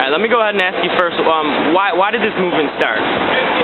right, let me go ahead and ask you first. Why did this movement start?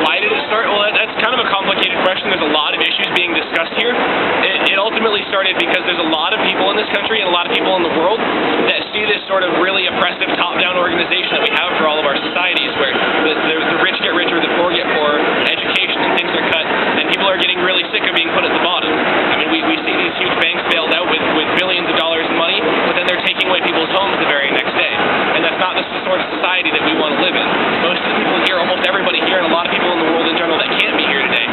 Why did it start? Well, that's kind of a complicated question. There's a lot of issues being discussed here. It ultimately started because there's a lot of people in this country and a lot of people in the world that see this sort of really oppressive top-down organization that we have for all of our societies, where the rich get richer, the poor get poorer, education and things are cut, and people are getting really sick of being put at the bottom. I mean, we see these huge banks bailed out with billions of dollars in money, but then they're taking away people's homes the very next day. And that's not the sort of society that we want to live in. Most of the people here, almost everybody here, and a lot of people in the world in general that can't be here today,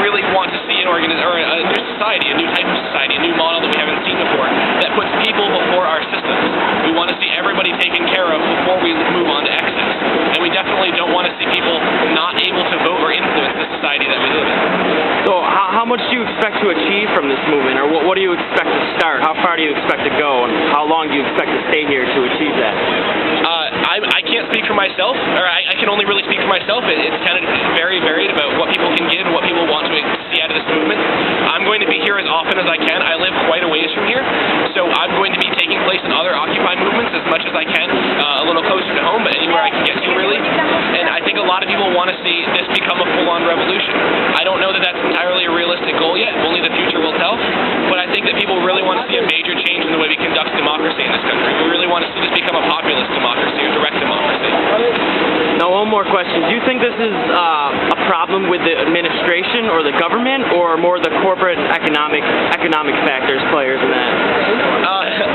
really want to see a new society, a new type of society, a new model that we haven't seen before, that puts people before our systems. We want to see everybody taken care of before we move on to excess. And we definitely don't want to see people not able to vote or influence the society that we live in. So how much do you expect to achieve from this movement, or what do you expect to start? How far do you expect to go, and how long do you expect to stay here to achieve that? I can't speak for myself, or I can only really speak for myself. It's kind of very varied about what people can give and what people want to see out of this movement. I'm going to be here as often as I can. I live quite a ways from here, so I'm going to be taking place in other Occupy movements as much as I can, a little closer to home, but anywhere I can get to, really. And I think a lot of people want to see this become a full-on revolution. I don't know that that's entirely a realistic goal yet. Only the future will tell. But I think that people really want to see a major change in the way we conduct democracy in this country. We really want to see this become a populist democracy or direct democracy. Now, one more question. Do you think this is a problem with the administration or the government, or more the corporate economic factors, players in that?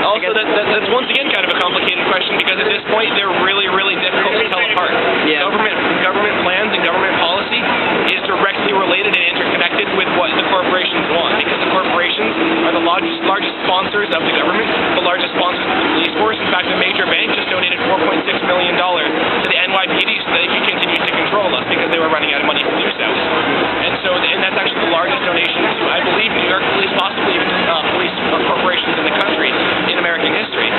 Also, that's once again kind of a complicated question, because at this point they're really, really difficult to tell apart. Yeah. Government plans and government policy is directly related and interconnected with what the corporations want, because the corporations are the largest sponsors of the government, the largest sponsors of the police force. In fact, a major bank just donated $4.6 million to the NYPD so that they could continue to control us, because they were running out of money to do so. And that's actually the largest donation to, I believe, New York police, possibly even police or corporations in the country in American history.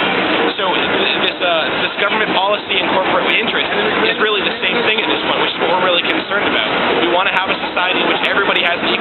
So this government policy and corporate interest is really the same thing at this point, which is what we're really concerned about. We want to have a society in which everybody has the